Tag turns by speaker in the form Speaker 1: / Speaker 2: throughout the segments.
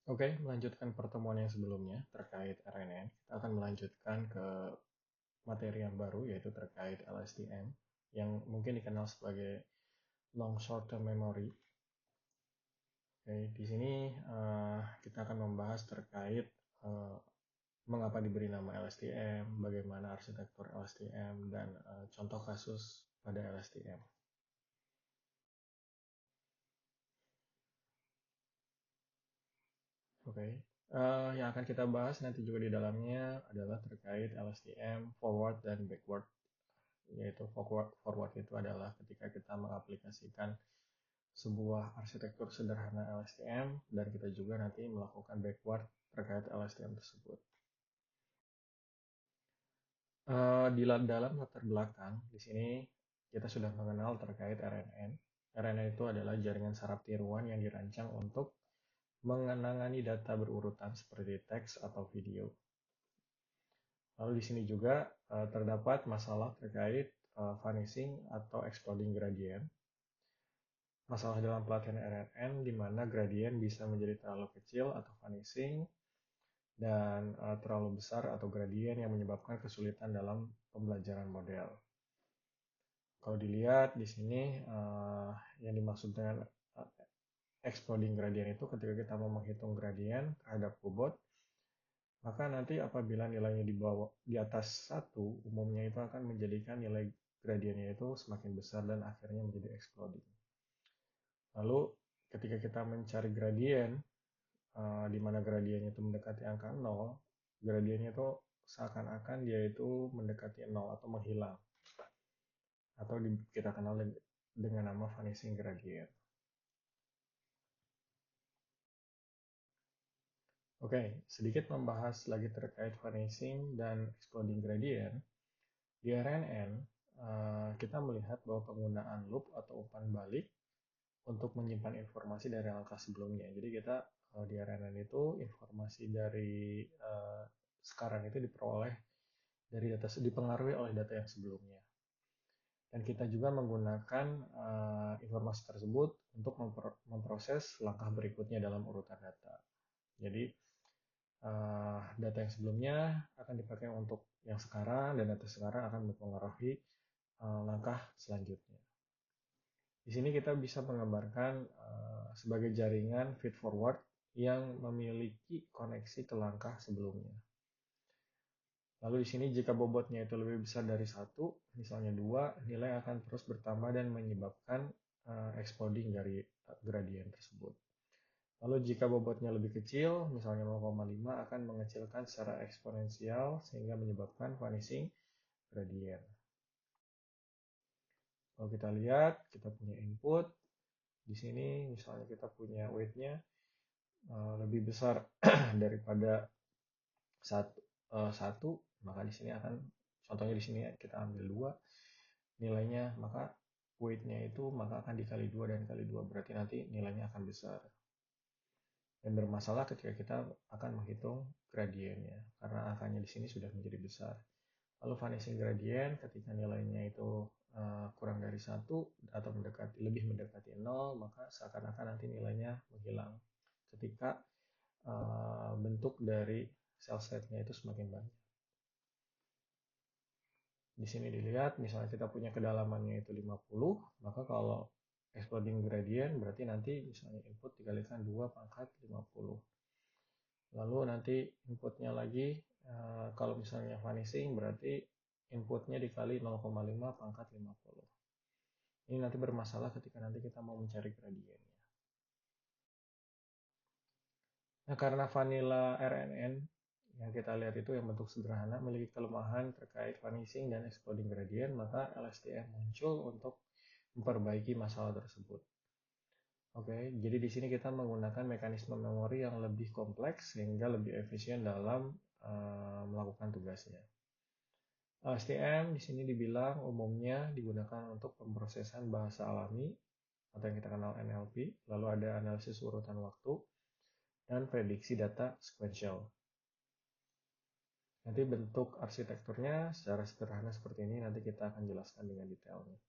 Speaker 1: Oke, melanjutkan pertemuan yang sebelumnya terkait RNN, kita akan melanjutkan ke materi yang baru yaitu terkait LSTM yang mungkin dikenal sebagai Long Short Term Memory. Oke, di sini kita akan membahas terkait mengapa diberi nama LSTM, bagaimana arsitektur LSTM, dan contoh kasus pada LSTM. Oke, yang akan kita bahas nanti juga di dalamnya adalah terkait LSTM forward dan backward. Yaitu forward itu adalah ketika kita mengaplikasikan sebuah arsitektur sederhana LSTM dan kita juga nanti melakukan backward terkait LSTM tersebut. Di dalam latar belakang di sini kita sudah mengenal terkait RNN. RNN itu adalah jaringan saraf tiruan yang dirancang untuk mengenangani data berurutan seperti teks atau video. Lalu di sini juga terdapat masalah terkait vanishing atau exploding gradient. Masalah dalam pelatihan RNN di mana gradien bisa menjadi terlalu kecil atau vanishing dan terlalu besar atau gradien yang menyebabkan kesulitan dalam pembelajaran model. Kalau dilihat di sini yang dimaksud dengan exploding gradient itu ketika kita mau menghitung gradien terhadap bobot, maka nanti apabila nilainya di atas 1, umumnya itu akan menjadikan nilai gradiennya itu semakin besar dan akhirnya menjadi exploding. Lalu ketika kita mencari gradien, di mana gradiennya itu mendekati angka 0, gradiennya itu seakan-akan dia itu mendekati 0 atau menghilang. Atau kita kenal dengan nama vanishing gradient. Oke, sedikit membahas lagi terkait vanishing dan exploding gradient. Di RNN, kita melihat bahwa penggunaan loop atau umpan balik untuk menyimpan informasi dari langkah sebelumnya. Jadi kita di RNN itu informasi dari sekarang itu diperoleh dari data dipengaruhi oleh data yang sebelumnya. Dan kita juga menggunakan informasi tersebut untuk memproses langkah berikutnya dalam urutan data. Jadi data yang sebelumnya akan dipakai untuk yang sekarang dan data sekarang akan mempengaruhi langkah selanjutnya. Di sini kita bisa menggambarkan sebagai jaringan feed forward yang memiliki koneksi ke langkah sebelumnya. Lalu di sini jika bobotnya itu lebih besar dari 1, misalnya 2, nilai akan terus bertambah dan menyebabkan exploding dari gradien tersebut. Lalu jika bobotnya lebih kecil, misalnya 0,5, akan mengecilkan secara eksponensial sehingga menyebabkan vanishing gradient. Kalau kita lihat, kita punya input. Di sini misalnya kita punya weight-nya lebih besar daripada 1, maka di sini akan, contohnya di sini kita ambil 2 nilainya, maka weight-nya itu maka akan dikali 2 dan kali 2 berarti nanti nilainya akan besar. Dan bermasalah ketika kita akan menghitung gradiennya karena angkanya di sini sudah menjadi besar. Lalu vanishing gradient ketika nilainya itu kurang dari 1 atau lebih mendekati 0, maka seakan-akan nanti nilainya menghilang ketika bentuk dari cell setnya itu semakin banyak. Di sini dilihat, misalnya kita punya kedalamannya itu 50, maka kalau exploding gradient berarti nanti misalnya input dikalikan 2 pangkat 50. Lalu nanti inputnya lagi, kalau misalnya vanishing berarti inputnya dikali 0,5 pangkat 50. Ini nanti bermasalah ketika nanti kita mau mencari gradiennya. Nah, karena vanilla RNN yang kita lihat itu yang bentuk sederhana memiliki kelemahan terkait vanishing dan exploding gradient, maka LSTM muncul untuk memperbaiki masalah tersebut. Oke, jadi di sini kita menggunakan mekanisme memori yang lebih kompleks sehingga lebih efisien dalam melakukan tugasnya. LSTM di sini dibilang umumnya digunakan untuk pemrosesan bahasa alami atau yang kita kenal NLP, lalu ada analisis urutan waktu, dan prediksi data sequential. Nanti bentuk arsitekturnya secara sederhana seperti ini nanti kita akan jelaskan dengan detailnya.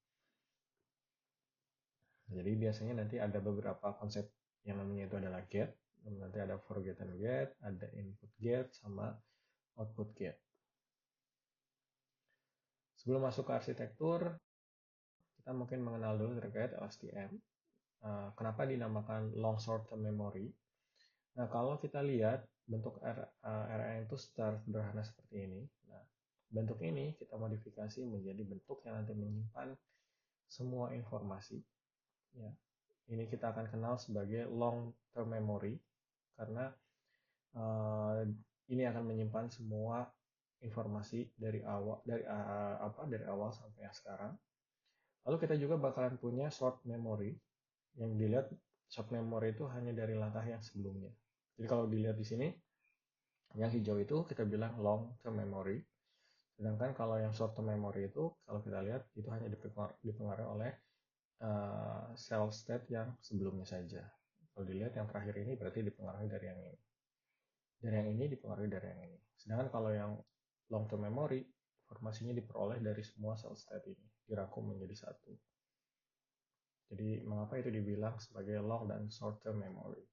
Speaker 1: Jadi biasanya nanti ada beberapa konsep yang namanya itu adalah gate. Nanti ada forget and get, ada input get, sama output get. Sebelum masuk ke arsitektur, kita mungkin mengenal dulu terkait LSTM. Kenapa dinamakan long short term memory? Nah, kalau kita lihat bentuk RNN itu secara sederhana seperti ini. Nah, bentuk ini kita modifikasi menjadi bentuk yang nanti menyimpan semua informasi. Ya, ini kita akan kenal sebagai long term memory karena ini akan menyimpan semua informasi dari awal sampai yang sekarang. Lalu kita juga bakalan punya short memory yang dilihat short memory itu hanya dari langkah yang sebelumnya. Jadi kalau dilihat di sini yang hijau itu kita bilang long term memory. Sedangkan kalau yang short term memory itu kalau kita lihat itu hanya dipengaruhi oleh cell state yang sebelumnya saja. Kalau dilihat yang terakhir ini berarti dipengaruhi dari yang ini. Dan yang ini dipengaruhi dari yang ini. Sedangkan kalau yang long term memory, informasinya diperoleh dari semua cell state ini, dirangkum menjadi satu. Jadi mengapa itu dibilang sebagai long dan short term memory?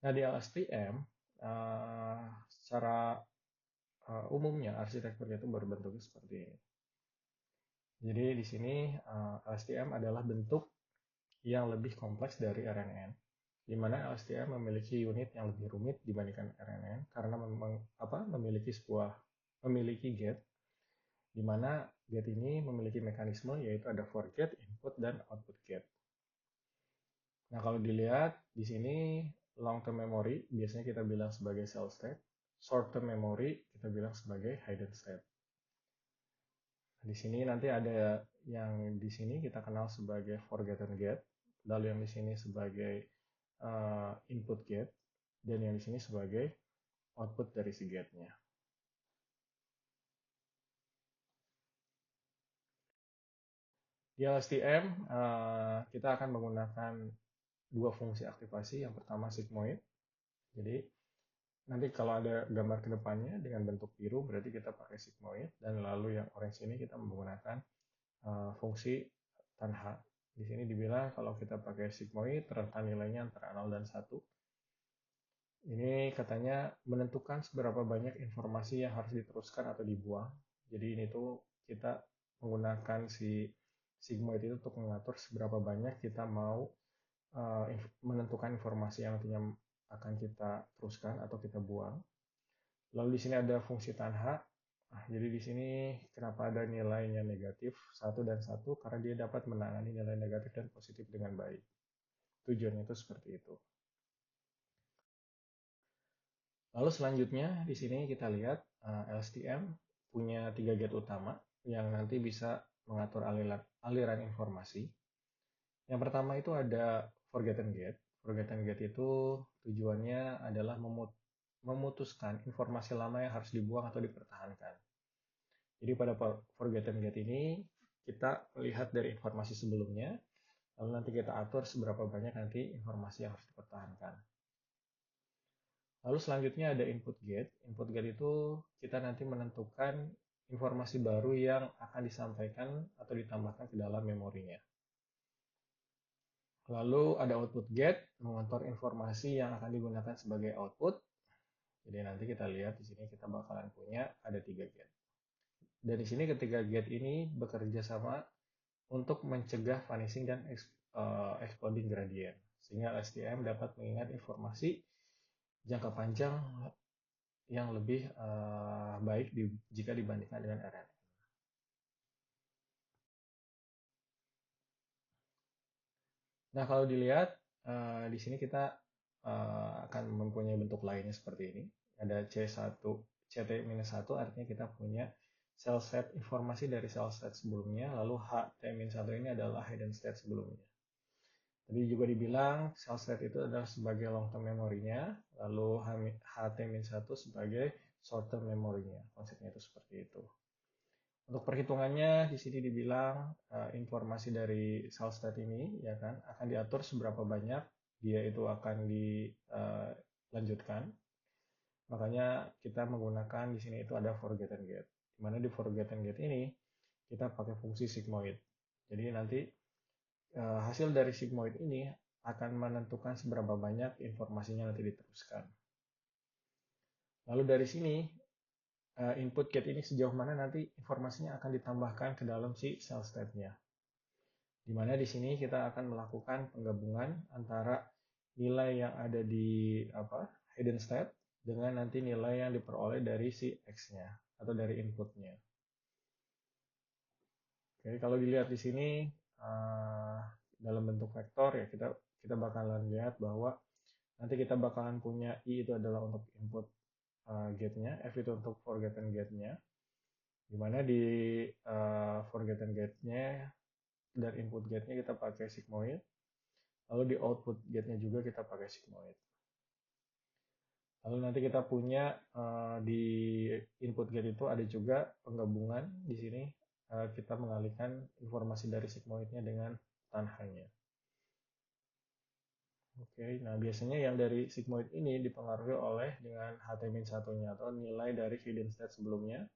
Speaker 1: Nah di LSTM, secara umumnya arsitekturnya itu berbentuknya seperti ini. Jadi di sini LSTM adalah bentuk yang lebih kompleks dari RNN, di mana LSTM memiliki unit yang lebih rumit dibandingkan RNN karena memiliki gate, di mana gate ini memiliki mekanisme yaitu ada forget, input, dan output gate. Nah kalau dilihat di sini long term memory biasanya kita bilang sebagai cell state, short term memory kita bilang sebagai hidden state. Di sini nanti ada yang di sini kita kenal sebagai forgotten gate, lalu yang di sini sebagai input gate, dan yang di sini sebagai output dari si gate-nya. Di LSTM kita akan menggunakan dua fungsi aktivasi. Yang pertama sigmoid. Jadi nanti kalau ada gambar ke depannya dengan bentuk biru berarti kita pakai sigmoid, dan lalu yang orange ini kita menggunakan fungsi tanha. Di sini dibilang kalau kita pakai sigmoid rentan nilainya antara 0 dan 1. Ini katanya menentukan seberapa banyak informasi yang harus diteruskan atau dibuang. Jadi ini tuh kita menggunakan si sigmoid itu untuk mengatur seberapa banyak kita mau menentukan informasi yang nantinya akan kita teruskan atau kita buang. Lalu di sini ada fungsi tanha. Nah, jadi di sini kenapa ada nilainya negatif 1 dan 1? Karena dia dapat menangani nilai negatif dan positif dengan baik. Tujuannya itu seperti itu. Lalu selanjutnya di sini kita lihat LSTM punya 3 gate utama yang nanti bisa mengatur aliran informasi. Yang pertama itu ada forgotten gate. Forgotten gate itu tujuannya adalah memutuskan informasi lama yang harus dibuang atau dipertahankan. Jadi pada forgotten gate ini kita melihat dari informasi sebelumnya, lalu nanti kita atur seberapa banyak nanti informasi yang harus dipertahankan. Lalu selanjutnya ada input gate. Input gate itu kita nanti menentukan informasi baru yang akan disampaikan atau ditambahkan ke dalam memorinya. Lalu ada output gate, mengontrol informasi yang akan digunakan sebagai output. Jadi nanti kita lihat di sini kita bakalan punya ada 3 gate. Dan di sini ketiga gate ini bekerja sama untuk mencegah vanishing dan exploding gradient. Sehingga LSTM dapat mengingat informasi jangka panjang yang lebih baik jika dibandingkan dengan RNN. Nah, kalau dilihat di sini kita akan mempunyai bentuk lainnya seperti ini. Ada C1, CT-1 artinya kita punya cell state informasi dari cell state sebelumnya, lalu HT-1 ini adalah hidden state sebelumnya. Tadi juga dibilang cell state itu adalah sebagai long term memorinya, lalu HT-1 sebagai short term memorinya. Konsepnya itu seperti itu. Untuk perhitungannya di sini dibilang informasi dari cell state ini ya kan akan diatur seberapa banyak dia itu akan dilanjutkan. Makanya kita menggunakan di sini itu ada forgotten gate. Di mana di forgotten gate ini kita pakai fungsi sigmoid. Jadi nanti hasil dari sigmoid ini akan menentukan seberapa banyak informasinya nanti diteruskan. Lalu dari sini input get ini sejauh mana nanti informasinya akan ditambahkan ke dalam si cell state-nya. Di mana di sini kita akan melakukan penggabungan antara nilai yang ada di hidden state dengan nanti nilai yang diperoleh dari si X-nya atau dari inputnya. Oke, kalau dilihat di sini dalam bentuk vektor ya kita bakalan lihat bahwa nanti kita bakalan punya I itu adalah untuk input gate-nya, F itu untuk forgotten gate-nya, dimana di forgotten gate-nya dan input gate-nya kita pakai sigmoid, lalu di output gate-nya juga kita pakai sigmoid. Lalu nanti kita punya di input gate itu ada juga penggabungan di sini kita mengalihkan informasi dari sigmoidnya dengan tanhanya. Oke, nah biasanya yang dari sigmoid ini dipengaruhi oleh dengan HT-1-nya atau nilai dari hidden state sebelumnya.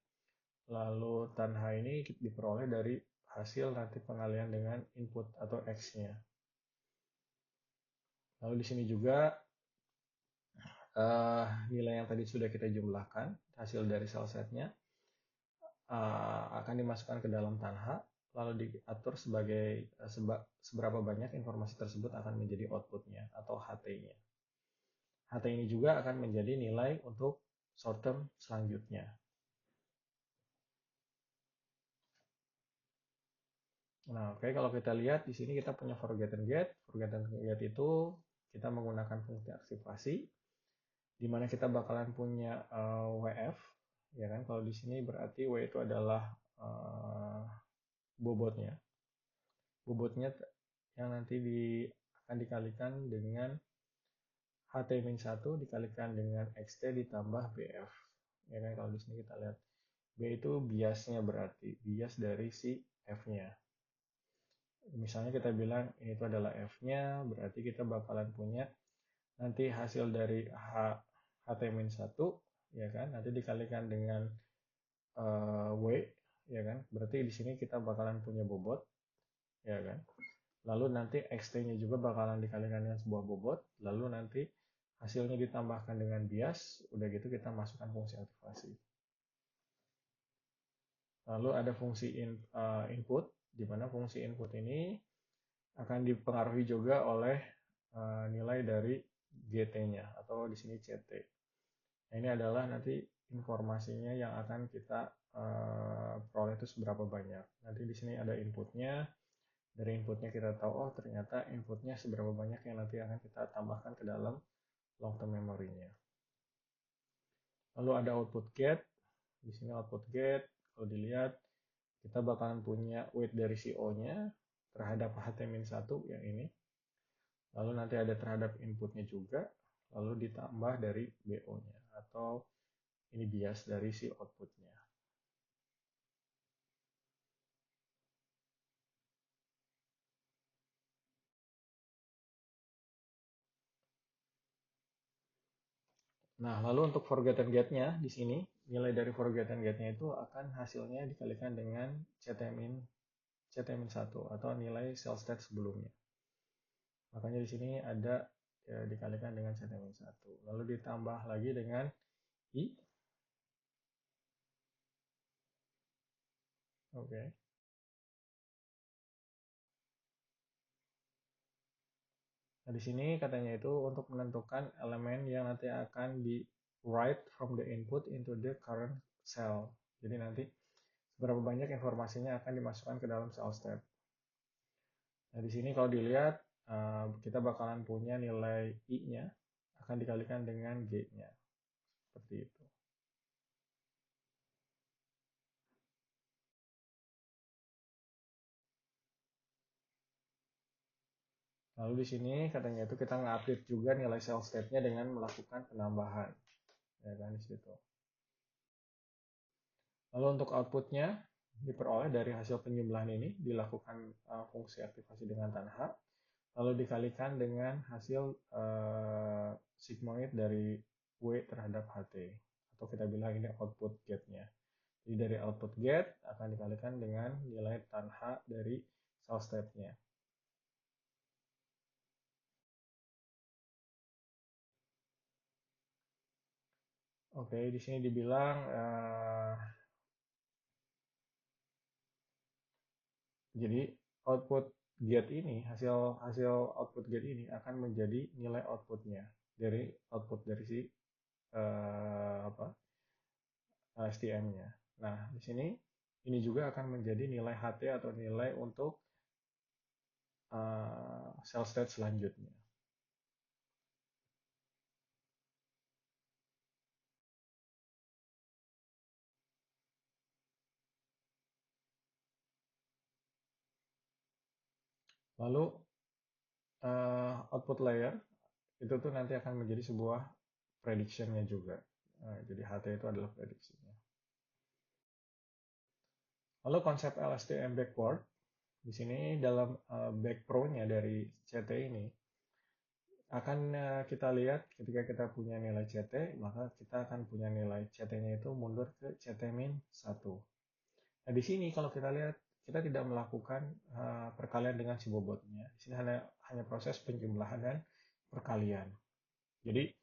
Speaker 1: Lalu tanha ini diperoleh dari hasil nanti pengalihan dengan input atau X-nya. Lalu di sini juga nilai yang tadi sudah kita jumlahkan, hasil dari cell set-nya akan dimasukkan ke dalam tanha, lalu diatur sebagai seberapa banyak informasi tersebut akan menjadi output-nya atau HT-nya. HT ini juga akan menjadi nilai untuk short term selanjutnya. Nah, oke, kalau kita lihat di sini kita punya forgotten get. Forgotten get itu kita menggunakan fungsi aktivasi, di mana kita bakalan punya WF, ya kan? Kalau di sini berarti W itu adalah bobotnya. Bobotnya yang nanti akan dikalikan dengan HT-1 dikalikan dengan XT ditambah BF. Ya kan, kalau di sini kita lihat B itu biasnya berarti bias dari si F-nya. Misalnya kita bilang ini itu adalah F-nya, berarti kita bakalan punya nanti hasil dari HT-1, ya kan, nanti dikalikan dengan W, ya kan, berarti di sini kita bakalan punya bobot, ya kan. Lalu nanti XT-nya juga bakalan dikalikan dengan sebuah bobot, lalu nanti hasilnya ditambahkan dengan bias, udah gitu kita masukkan fungsi aktivasi. Lalu ada fungsi input, di mana fungsi input ini akan dipengaruhi juga oleh nilai dari GT-nya atau di sini CT. Nah, ini adalah nanti informasinya yang akan kita peroleh itu seberapa banyak. Nanti di sini ada inputnya. Dari inputnya kita tahu, oh ternyata inputnya seberapa banyak yang nanti akan kita tambahkan ke dalam long term memory-nya. Lalu ada output get. Di sini output get, kalau dilihat kita bakalan punya weight dari CO-nya terhadap HT-1 yang ini. Lalu nanti ada terhadap inputnya juga, lalu ditambah dari BO-nya atau ini bias dari si outputnya. Nah, lalu untuk forgotten get-nya di sini, nilai dari forgotten get-nya itu akan hasilnya dikalikan dengan CTmin 1 atau nilai cell state sebelumnya. Makanya di sini ada ya, dikalikan dengan CTmin 1. Lalu ditambah lagi dengan I. Oke. Nah, di sini katanya itu untuk menentukan elemen yang nanti akan di write from the input into the current cell. Jadi nanti berapa banyak informasinya akan dimasukkan ke dalam cell state. Nah, di sini kalau dilihat kita bakalan punya nilai I-nya akan dikalikan dengan G-nya. Seperti itu. Lalu di sini katanya itu kita nge-update juga nilai cell state-nya dengan melakukan penambahan. Ya kan di situ. Lalu untuk outputnya diperoleh dari hasil penjumlahan ini dilakukan fungsi aktivasi dengan tanha, lalu dikalikan dengan hasil sigmoid dari W terhadap HT, atau kita bilang ini output get-nya. Jadi dari output get akan dikalikan dengan nilai tanha dari cell state-nya. Oke, di sini dibilang jadi output get ini, hasil hasil output get ini akan menjadi nilai outputnya dari output dari si apa STM-nya. Nah, di sini ini juga akan menjadi nilai HT atau nilai untuk cell state selanjutnya. Lalu output layer itu tuh nanti akan menjadi sebuah prediction-nya juga. Jadi HT itu adalah prediksinya. Lalu konsep LSTM backward, di sini dalam back pro-nya dari CT ini, akan kita lihat ketika kita punya nilai CT, maka kita akan punya nilai CT-nya itu mundur ke CT-1. Nah, di sini kalau kita lihat, kita tidak melakukan perkalian dengan si bobotnya. Di sini hanya proses penjumlahan dan perkalian. Jadi,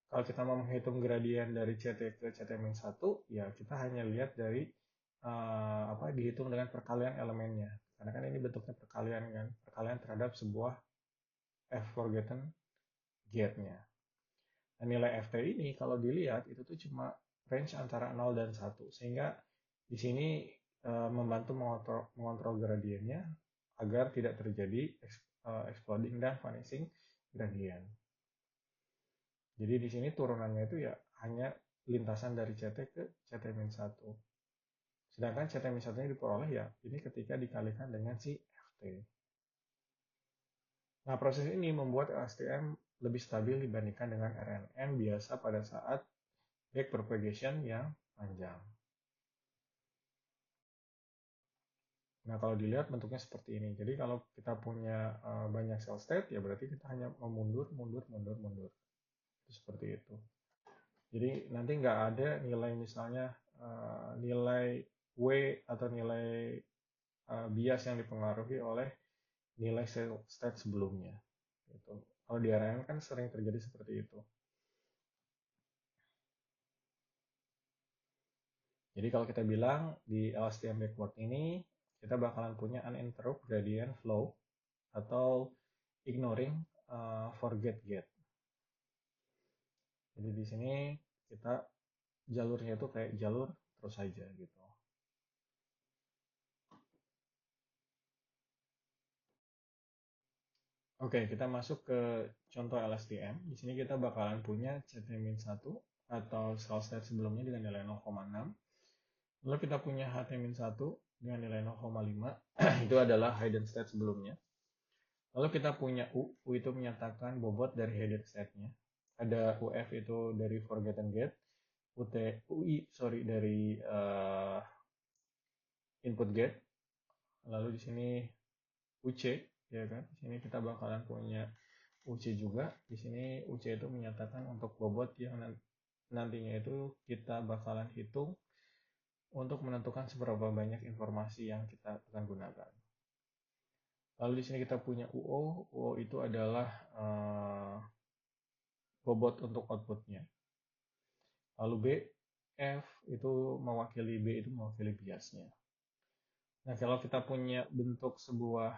Speaker 1: kalau kita mau menghitung gradien dari CT ke CT-1, ya kita hanya lihat dari dihitung dengan perkalian elemennya. Karena kan ini bentuknya perkalian kan, perkalian terhadap sebuah F forgotten gate-nya. Nah, nilai FT ini kalau dilihat itu tuh cuma range antara 0 dan 1. Sehingga di sini membantu mengontrol gradiennya agar tidak terjadi exploding dan vanishing gradient. Jadi di sini turunannya itu ya hanya lintasan dari CT ke CT-1. Sedangkan CT-1 nya diperoleh ya ini ketika dikalikan dengan si FT. Nah, proses ini membuat LSTM lebih stabil dibandingkan dengan RNN biasa pada saat back propagation yang panjang. Nah, kalau dilihat bentuknya seperti ini. Jadi kalau kita punya banyak cell state, ya berarti kita hanya memundur, mundur, mundur, mundur. Itu seperti itu. Jadi nanti nggak ada nilai misalnya nilai W atau nilai bias yang dipengaruhi oleh nilai cell state sebelumnya. Gitu. Kalau di RNN kan sering terjadi seperti itu. Jadi kalau kita bilang di LSTM backward ini, kita bakalan punya uninterrupted gradient flow atau ignoring forget get. Jadi di sini kita jalurnya itu kayak jalur terus saja gitu. Oke, kita masuk ke contoh LSTM. Di sini kita bakalan punya CT-1 atau cell state sebelumnya dengan nilai 0,6. Lalu kita punya HT-1 dengan nilai 0,5. Itu adalah hidden state sebelumnya. Lalu kita punya U. U itu menyatakan bobot dari hidden state-nya. Ada UF itu dari forgotten gate. UI dari input gate. Lalu di sini UC, ya kan? Di sini kita bakalan punya UC juga. Di sini UC itu menyatakan untuk bobot yang nantinya itu kita bakalan hitung untuk menentukan seberapa banyak informasi yang kita akan gunakan. Lalu di sini kita punya UO. UO itu adalah bobot untuk outputnya. Lalu B, F itu mewakili B itu mewakili biasnya. Nah, kalau kita punya bentuk sebuah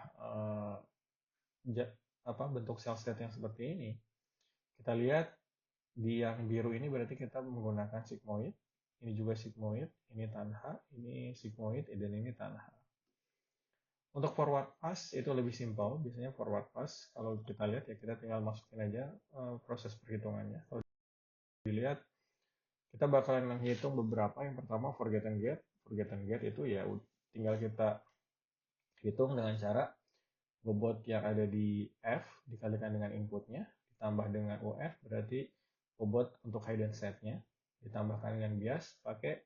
Speaker 1: bentuk cell state yang seperti ini, kita lihat di yang biru ini berarti kita menggunakan sigmoid, ini juga sigmoid, ini tanha, ini sigmoid, dan ini tanha. Untuk forward pass itu lebih simpel, biasanya forward pass kalau kita lihat ya kita tinggal masukin aja proses perhitungannya. Kalau dilihat kita bakalan menghitung beberapa. Yang pertama forgotten gate itu ya tinggal kita hitung dengan cara bobot yang ada di F dikalikan dengan inputnya ditambah dengan UF berarti bobot untuk hidden set-nya ditambahkan dengan bias pakai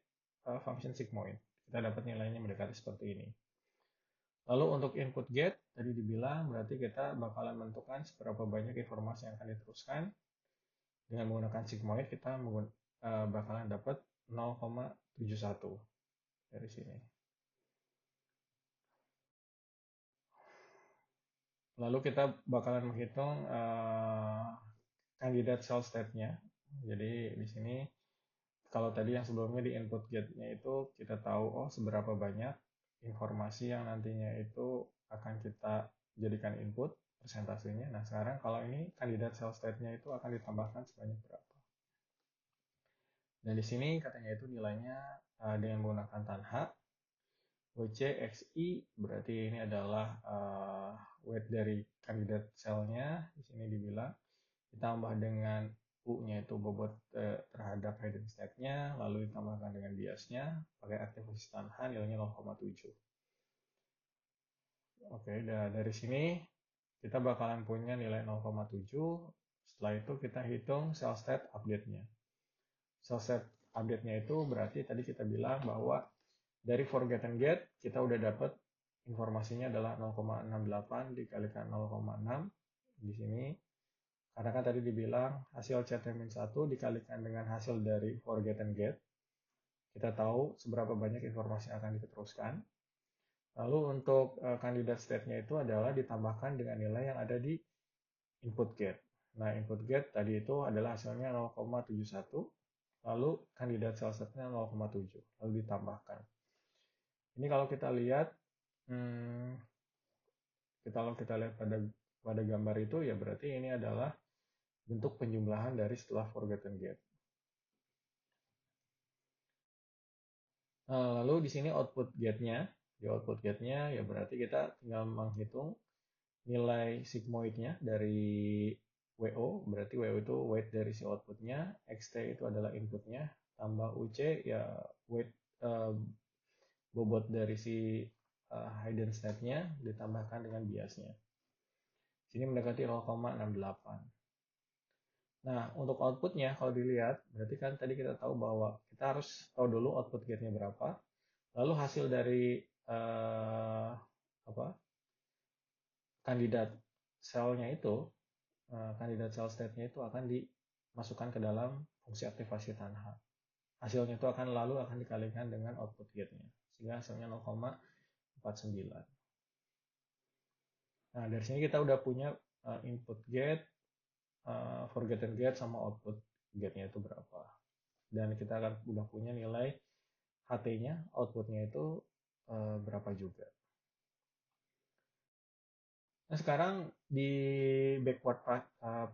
Speaker 1: function sigmoid. Kita dapat nilainya mendekati seperti ini. Lalu untuk input get tadi dibilang berarti kita bakalan menentukan seberapa banyak informasi yang akan diteruskan. Dengan menggunakan sigmoid kita bakalan dapat 0,71 dari sini. Lalu kita bakalan menghitung kandidat cell state-nya. Jadi di sini kalau tadi yang sebelumnya di input get-nya itu kita tahu oh seberapa banyak informasi yang nantinya itu akan kita jadikan input persentasenya. Nah, sekarang kalau ini kandidat cell state-nya itu akan ditambahkan sebanyak berapa. Dan di sini katanya itu nilainya dengan menggunakan tanha WCXI, berarti ini adalah weight dari kandidat selnya. Di sini dibilang ditambah dengan U-nya itu bobot terhadap hidden state-nya, lalu ditambahkan dengan biasnya, pakai aktivasi tanha nilainya 0,7. Oke, dari sini kita bakalan punya nilai 0,7. Setelah itu kita hitung cell state update-nya. Cell state update-nya itu berarti tadi kita bilang bahwa dari forget and get kita udah dapat informasinya adalah 0,68 dikalikan 0,6 di sini. Karena kan tadi dibilang hasil CT-1 dikalikan dengan hasil dari forget and get. Kita tahu seberapa banyak informasi yang akan diteruskan. Lalu untuk kandidat state-nya itu adalah ditambahkan dengan nilai yang ada di input get. Nah, input get tadi itu adalah hasilnya 0,71, lalu kandidat cell state-nya 0,7, lalu ditambahkan. Ini kalau kita lihat, kalau kita lihat pada gambar itu ya berarti ini adalah bentuk penjumlahan dari setelah forget and get. Lalu di sini output get-nya, di output get-nya ya berarti kita tinggal menghitung nilai sigmoidnya dari WO, berarti WO itu weight dari si outputnya, XT itu adalah inputnya, tambah UC ya weight bobot dari si hidden state-nya ditambahkan dengan biasnya. Sini mendekati 0,68. Nah, untuk outputnya kalau dilihat, berarti kan tadi kita tahu bahwa kita harus tahu dulu output gate-nya berapa, lalu hasil dari kandidat selnya itu, kandidat cell state-nya itu akan dimasukkan ke dalam fungsi aktivasi tanha. Hasilnya itu lalu akan dikalikan dengan output gate-nya, sehingga hasilnya 0,49. Nah, dari sini kita udah punya input gate, forget and get, sama output gate-nya itu berapa. Dan kita akan udah punya nilai HT-nya, output-nya itu berapa juga. Nah, sekarang di backward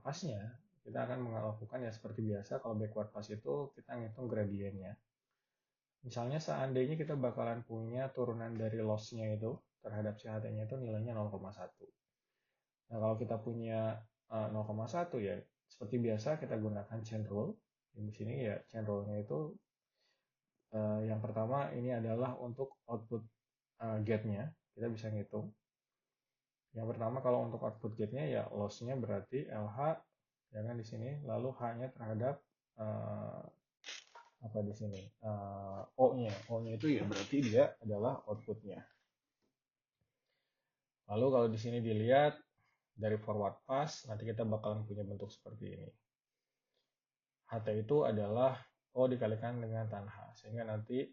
Speaker 1: pass-nya, kita akan melakukan ya seperti biasa, kalau backward pass itu kita ngitung gradiennya. Misalnya seandainya kita bakalan punya turunan dari loss-nya itu terhadap si HT-nya itu nilainya 0,1. Nah, kalau kita punya 0,1 ya, seperti biasa kita gunakan chain rule. Di sini ya chain rule-nya itu yang pertama ini adalah untuk output gate-nya, kita bisa ngitung. Yang pertama kalau untuk output gate-nya ya loss-nya berarti LH ya kan di sini, lalu H-nya terhadap apa di sini O-nya. O-nya itu ya berarti dia adalah output-nya. Lalu kalau di sini dilihat dari forward pass, nanti kita bakalan punya bentuk seperti ini. HT itu adalah O dikalikan dengan tan H, sehingga nanti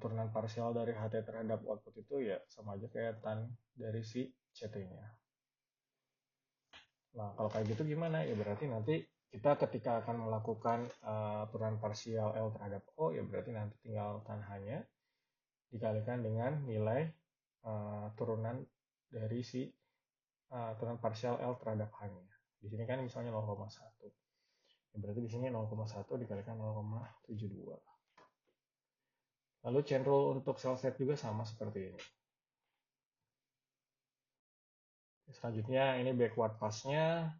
Speaker 1: turunan parsial dari HT terhadap output itu ya sama aja kayak tan dari si CT-nya. Nah, kalau kayak gitu gimana? Ya berarti nanti kita ketika akan melakukan turunan parsial L terhadap O, ya berarti nanti tinggal tan H-nya dikalikan dengan nilai turunan dari si turunan parsial L terhadap H-nya. Di sini kan misalnya 0,1. Ya berarti di sini 0,1 dikalikan 0,72. Lalu chain rule untuk cell set juga sama seperti ini. Selanjutnya ini backward pass-nya.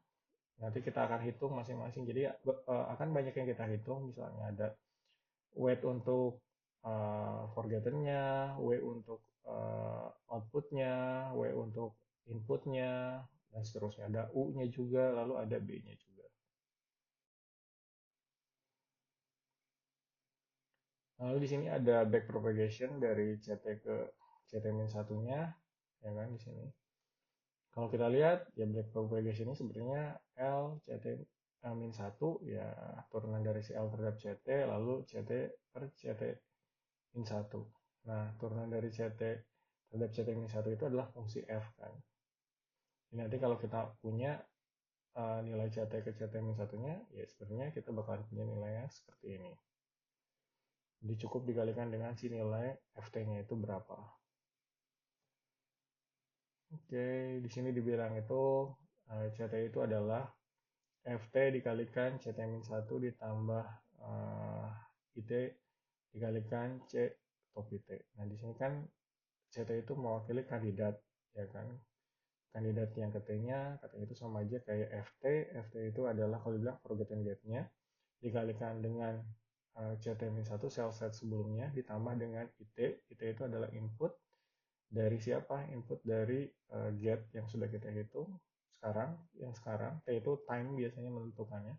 Speaker 1: Nanti kita akan hitung masing-masing. Jadi akan banyak yang kita hitung. Misalnya ada weight untuk forgotten-nya, W untuk output-nya, W untuk input-nya, dan seterusnya. Ada U-nya juga, lalu ada B-nya juga. Lalu di sini ada back propagation dari CT ke CT-1-nya, ya kan di sini. Kalau kita lihat ya back propagation ini sebenarnya L CT-1 ya turunan dari si L terhadap CT, lalu CT per CT-1. Nah, turunan dari CT terhadap CT-1 itu adalah fungsi F kan. Jadi nanti kalau kita punya nilai CT ke CT-1-nya, ya sebenarnya kita bakalan punya nilainya seperti ini. Jadi cukup dikalikan dengan si nilai FT-nya itu berapa. Oke, di sini dibilang itu CT itu adalah FT dikalikan CT-1 ditambah IT dikalikan C top IT. Nah, di sini kan CT itu mewakili kandidat, ya kan? Kandidat yang katanya itu sama aja kayak FT. FT itu adalah kalau dibilang forgotten gate-nya dikalikan dengan CT-1 cell set sebelumnya ditambah dengan IT. IT itu adalah input dari siapa? Input dari gate yang sudah kita hitung sekarang. Yang sekarang T itu time biasanya menentukannya.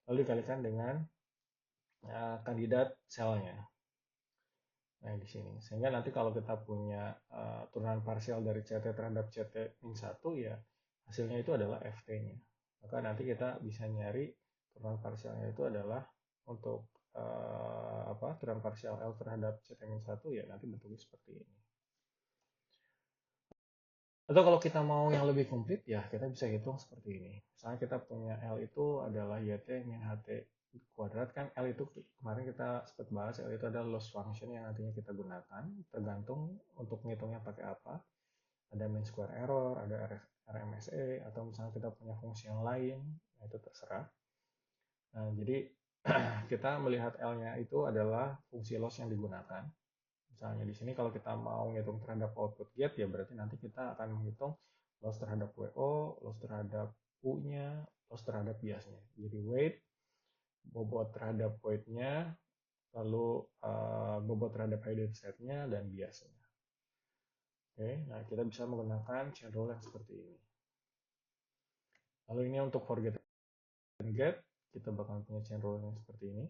Speaker 1: Lalu dikalikan dengan kandidat selnya. Nah, di sini. Sehingga nanti kalau kita punya turunan parsial dari CT terhadap CT-1, ya hasilnya itu adalah FT-nya. Maka nanti kita bisa nyari turunan parsialnya itu adalah untuk turunan parsial L terhadap CT-1, ya nanti bentuknya seperti ini. Atau kalau kita mau yang lebih komplit, ya kita bisa hitung seperti ini. Misalnya kita punya L itu adalah YT min HT kuadrat, kan L itu kemarin kita sempat bahas, L itu adalah loss function yang nantinya kita gunakan, tergantung untuk ngitungnya pakai apa. Ada mean square error, ada RMSE, atau misalnya kita punya fungsi yang lain, nah itu terserah. Nah, jadi kita melihat L-nya itu adalah fungsi loss yang digunakan. Misalnya di sini kalau kita mau ngitung terhadap output gate, ya berarti nanti kita akan menghitung loss terhadap WO, loss terhadap U-nya, loss terhadap biasnya. Jadi weight, bobot terhadap weight-nya, lalu bobot terhadap hidden set-nya, dan biasnya. Oke, nah kita bisa menggunakan chain rule yang seperti ini. Lalu ini untuk forget and get, kita bakal punya chain rule yang seperti ini.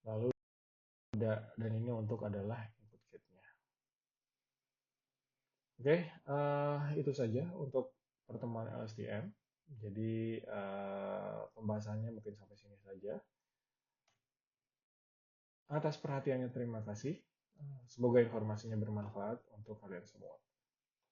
Speaker 1: Lalu dan ini untuk adalah input gate-nya. Oke, itu saja untuk pertemuan LSTM. Jadi pembahasannya mungkin sampai sini saja. Atas perhatiannya terima kasih. Semoga informasinya bermanfaat untuk kalian semua.